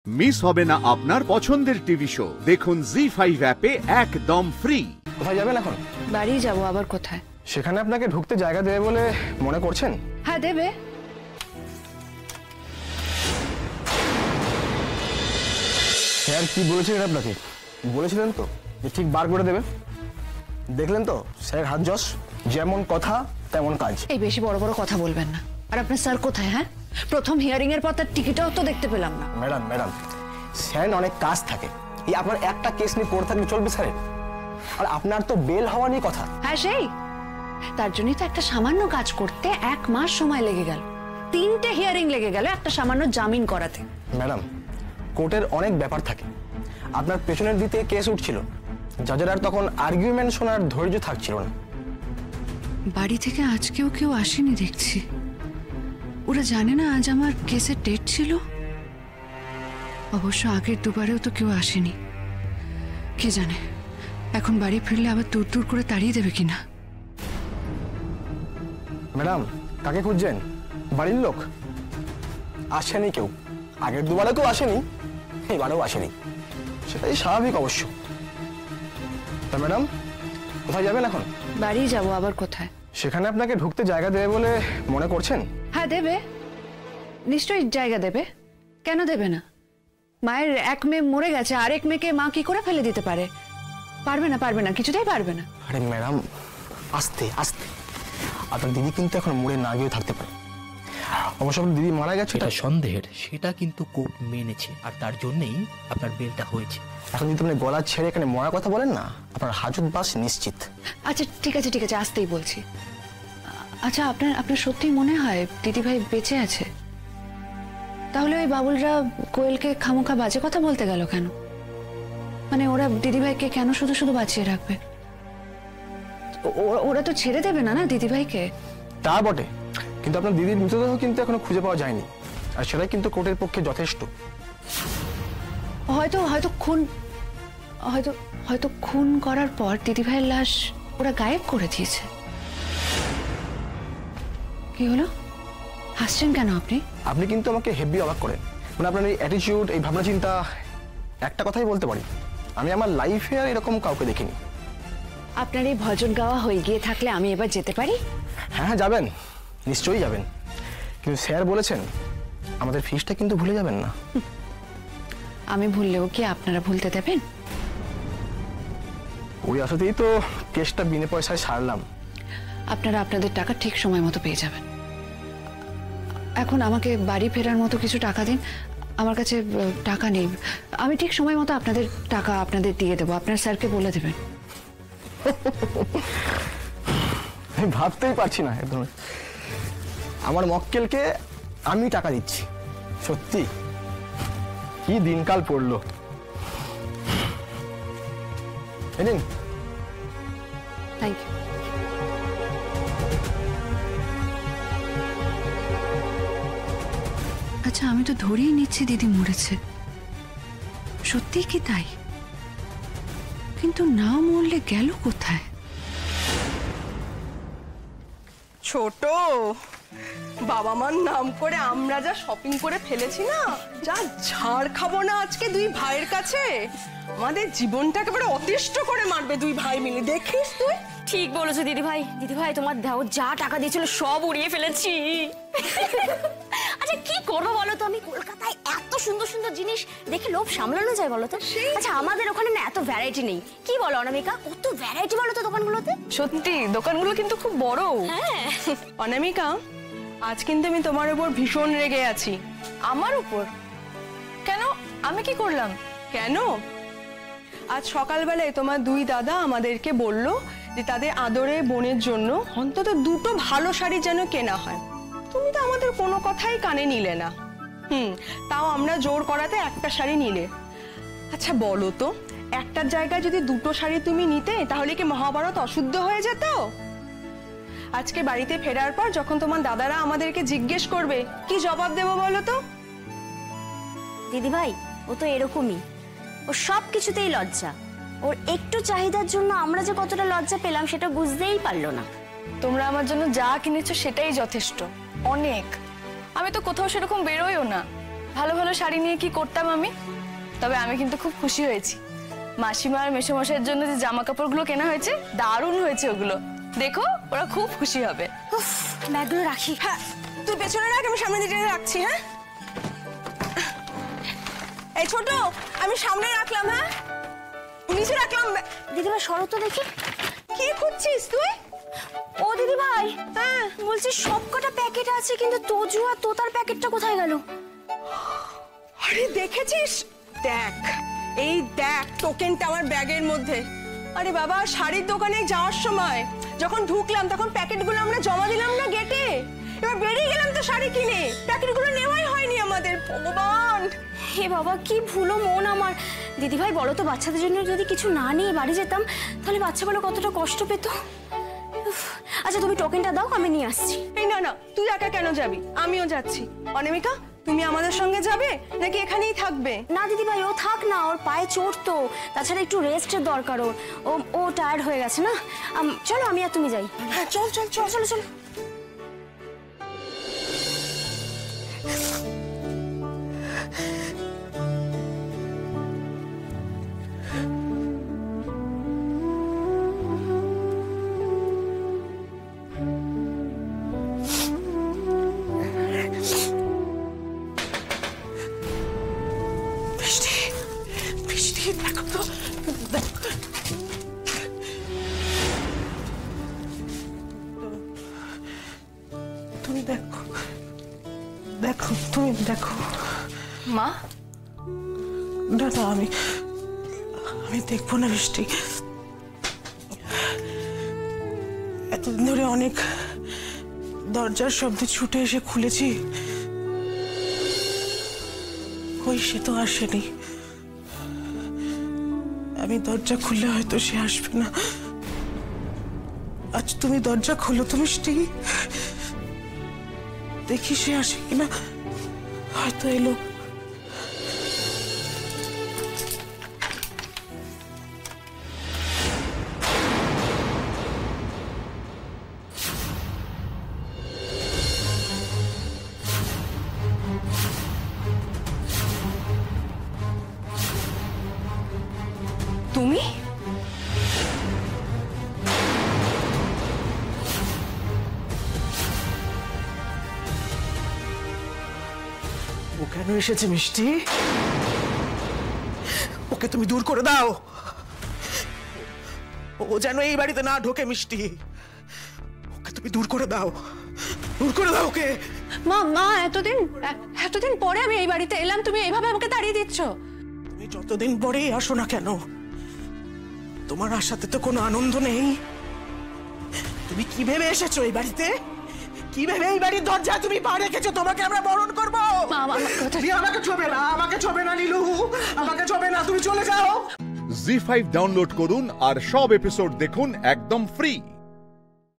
Miss হবে না আপনার পছন্দের টিভি শো। দেখুন জি5 অ্যাপে একদম ফ্রি। কোথায় যাবেন এখন? বাড়ি যাব। আবার কোথায়? সেখানে আপনাকে ঢুকতে জায়গা দেবে বলে মনে করছেন? হ্যাঁ দেবে। স্যার কি বলেছিলেন আপনাকে? বলেছিলেন তো যে ঠিক বার করে দেবে। দেখলেন তো স্যার হাত যশ, যেমন কথা তেমন কাজ। এই বেশি বড় বড় কথা বলবেন না। আর আপনার স্যার কোথায়? হ্যাঁ, প্রথম হিয়ারিং এর পর তার টিকিটও তো দেখতে পেলাম না। ম্যাডাম স্যার অনেক কাজ থাকে। এই আপনার একটা কেস নিয়ে পড়ে থাকলে চলবে স্যার? আর আপনার তো বেল হওয়া নিয়ে কথা। হ্যাঁ সেই, তার জন্যই তো একটা সামান্য কাজ করতে 1 মাস সময় লেগে গেল, 3টে হিয়ারিং লেগে গেল একটা সামান্য জামিন করাতে। ম্যাডাম কোর্টের অনেক ব্যাপার থাকে। আপনার পেছনের দিকে কেস উঠছিল, জাজের আর তখন আর্গুমেন্ট শোনার ধৈর্য থাকছিল না। বাড়ি থেকে আজকেও কেউ আসেনি দেখছি। ওরা জানে না আজ আমার কেসের ডেট ছিল। অবশ্য আগের দুবারেও তো কেউ আসেনি। কে জানে এখন বাড়ি ফিরলে আবার দূর করে তাড়িয়ে দেবে কিনা। ম্যাডাম কাকে খুঁজছেন? বাড়ির লোক? আসেনি কেউ। আগের দুবারও কেউ আসেনি, এবারেও আসেনি। সেটাই স্বাভাবিক অবশ্য। তা ম্যাডাম কোথায় যাবেন এখন? বাড়ি যাব। আবার কোথায়? সেখানে আপনাকে ঢুকতে জায়গা দেবে বলে মনে করছেন? হ্যাঁ দেবে, নিশ্চয়ই জায়গা দেবে। কেন দেবে না? মায়ের এক মেয়ে মরে গেছে, আরেক মেয়েকে মা কি করে ফেলে দিতে পারে? পারবে না, কিছুতেই পারবে না। আরে ম্যাডাম আস্তে আস্তে, আপনার দিদি কিন্তু এখন মরে না গিয়ে থাকতে পারে। অবশ্য দিদি মারা গেছে এটা সন্দেহের, সেটা কিন্তু কোর্ট মেনেছে, আর তার জন্যই আপনার বেলটা হয়েছে। এখন যদি আপনি গলা ছেড়ে এখানে মরার কথা বলেন না, আপনার হাজত বাস নিশ্চিত। আচ্ছা ঠিক আছে আসতেই বলছি। আচ্ছা আপনার সত্যি মনে হয় দিদিভাই বেঁচে আছে? তাহলে ওই বাবুলরা কোয়েলকে খামোখা বাজে কথা বলতে গেল কেন? মানে ওরা দিদিভাইকে কেন শুধু বাঁচিয়ে রাখবে? ওরা তো ছেড়ে দেবে না দিদিভাইকে। তা বটে, কিন্তু আপনার দিদির মৃতদেহ কিন্তু এখনো খুঁজে পাওয়া যায়নি, আর সেটাই কিন্তু কোর্টের পক্ষে যথেষ্ট। হয়তো খুন করার পর দিদিভাইয়ের লাশ ওরা গায়েব করে দিয়েছে। কি হলো? হাসছেন কেন আপনি? আপনি কিন্তু আমাকে হেভি অবাক করেন। মানে আপনার এই অ্যাটিটিউড, এই ভাবনা চিন্তা, একটা কথাই বলতে পারি আমি আমার লাইফে আর এরকম কাউকে দেখিনি। আপনার এই ভজন গাওয়া হয়ে গিয়ে থাকলে আমি এবার যেতে পারি? হ্যাঁ যাবেন, নিশ্চয়ই যাবেন, কিন্তু স্যার বলেছেন আমাদের ফিসটা কিন্তু ভুলে যাবেন না। আমি ভুললেও কি আপনারা ভুলতে দেবেন? ওই আসাতেই তো কেসটা বিনা পয়সায় সারলাম। আপনারা আপনাদের টাকা ঠিক সময় মতো পেয়ে যাবেন। এখন আমাকে বাড়ি ফেরার মতো কিছু টাকা দিন। আমার কাছে টাকা নেই। আমি ঠিক সময় মতো আপনাদের টাকা আপনাদের দিয়ে দেবো। আপনার স্যারকে বলে দেবেন। আমি ভাবতেই পারছি না একদম। আমার মক্কেলকে আমি টাকা দিচ্ছি। সত্যি কি দিনকাল পড়লো। Thank you. আচ্ছা আমি তো ধরেই নিচ্ছি দিদি মরেছে। সত্যি কি তাই? কিন্তু না মরলে গেল কোথায়? ছোট বাবা মার নাম করে আমরা যা শপিং করে ফেলেছি না, যা ঝাড় খাবো না আজকে দুই ভাইয়ের কাছে। আমাদের জীবনটা একেবারে অতিষ্ঠ করে মারবে দুই ভাই মিলে, দেখিস তুই। ঠিক বলেছো দিদিভাই। দিদিভাই তোমার দেওয়া যা টাকা দিয়েছিল সব উড়িয়ে ফেলেছি। আচ্ছা কি করবো বলো তো? আমি কলকাতায় এত সুন্দর সুন্দর জিনিস দেখে লোভ সামলানো যায় বলো তো? আচ্ছা আমাদের ওখানে না এত ভ্যারাইটি নেই। কি বলো অনামিকা, কত ভ্যারাইটি বলো তো দোকানগুলোতে? সত্যি দোকানগুলো কিন্তু খুব বড়। হ্যাঁ অনামিকা, আজ কিন্তু আমি তোমার উপর ভীষণ রেগে আছি। আমার উপর? কেন? আমি কি করলাম? কেন? আজ সকালবেলায় তোমার দুই দাদা আমাদেরকে বলল যে তাদের আদরে বোনের জন্য অন্তত 2টো ভালো শাড়ি যেন কেনা হয়। তুমি তো আমাদের কোনো কথাই কানে নিলে না। তাও আমরা জোর করাতে একটা শাড়ি নিলে। আচ্ছা বলো তো, একটার জায়গায় যদি 2টো শাড়ি তুমি নিতে তাহলে কি মহাভারত অশুদ্ধ হয়ে যেত? আজকে বাড়িতে ফেরার পর যখন তোমার দাদারা আমাদেরকে জিজ্ঞেস করবে, কি জবাব দেবো বলো তো? দিদিভাই ও তো এরকমই, ও সব কিছুতেই লজ্জা। ওর একটু চাহিদার জন্য আমরা যে কতটা লজ্জা পেলাম সেটা বুঝতেই পারলো না। তোমরা আমার জন্য যা কিনেছো সেটাই যথেষ্ট, অনেক। আমি তো কোথাও সেরকম বেরোইও না। ভালো ভালো শাড়ি নিয়ে কি করতাম আমি। তবে আমি কিন্তু খুব খুশি হয়েছি। মাসিমা আর মেসোমশাইয়ের জন্য যে জামা কাপড়গুলো কেনা হয়েছে দারুণ হয়েছে ওগুলো। দেখো ওরা খুব খুশি হবে। উফ, ব্যাগগুলো রাখি। হ্যাঁ তুই পেছনে রাখ, আমি সামনে দিকে রাখছি। হ্যাঁ এই ছোট, আমি সামনে রাখলাম। হ্যাঁ নিচে রাখলাম। দিদিভাই সরো তো দেখি। কি খুঁজছিস তুই? ও দিদিভাই, হ্যাঁ বলছি সব কটা প্যাকেট আছে, কিন্তু তোজু আর তোতার প্যাকেটটা কোথায় গেল? আরে দেখেছিস? দেখ, এই দেখ টোকেনটা আমার ব্যাগের মধ্যে। আরে বাবা, শাড়ির দোকানে যাওয়ার সময় যখন ঢুকলাম তখন প্যাকেটগুলো আমরা জমা দিলাম না গেটে। এবার বেরিয়ে গেলাম তো শাড়ি কিনে, প্যাকেটগুলো নেওয়াই হয়নি আমাদের। ভগবান, হে বাবা, কি ভুলো মন আমার। দিদিভাই বলো তো, বাচ্চাদের জন্য যদি কিছু না নিয়ে বাড়ি যেতাম তাহলে বাচ্চাগুলো কতটা কষ্ট পেত। উফ, আচ্ছা তুমি টোকেনটা দাও, আমি নিয়ে আসছি। এই না না, তুই একা কেন যাবি? আমিও যাচ্ছি। অনামিকা, তুমি আমাদের সঙ্গে যাবে নাকি এখানেই থাকবে? না দিদিভাই, ও থাক না, ওর পায়ে চোট তো, তাছাড়া একটু রেস্টের দরকার ওর। ও টায়ার্ড হয়ে গেছে না। চলো আমি আর তুমি যাই। হ্যাঁ চল চল চল। চলো চলো। দেখো তো, তুমি দেখো, দেখো তুমি দেখো। মা, না না, আমি দেখবো না বৃষ্টি। এতদিন ধরে অনেক দরজার শব্দে ছুটে এসে খুলেছি, ওই সে তো আসেনি। আমি দরজা খুললে হয়তো সে আসবে না। আজ তুমি দরজা খোলো তো মিষ্টি, দেখি সে আসে কিনা। হয়তো এলো। তুমি? ও কেন এসেছে মিষ্টি? ওকে তুমি দূর করে দাও। ও যেন এই বাড়িতে না ঢোকে মিষ্টি। ওকে তুমি দূর করে দাও, দূর করে দাও ওকে। মা মা, এতদিন পরে আমি এই বাড়িতে এলাম, তুমি এইভাবে আমাকে তাড়িয়ে দিচ্ছ? তুমি যতদিন পরেই আসো না কেন, তোমার আসাতে তো কোনো আনন্দ নেই। তুমি কি ভেবে এসেছো এই বাড়িতে? কি ভেবে এই বাড়ির দরজায় তুমি পা রেখেছো? তোমাকে আমরা বরণ করবো? আমাকে ছোবে না, আমাকে ছোবে না নীলু, আমাকে ছোবে না, তুমি চলে যাও। জি5 ডাউনলোড করুন আর সব এপিসোড দেখুন একদম ফ্রি।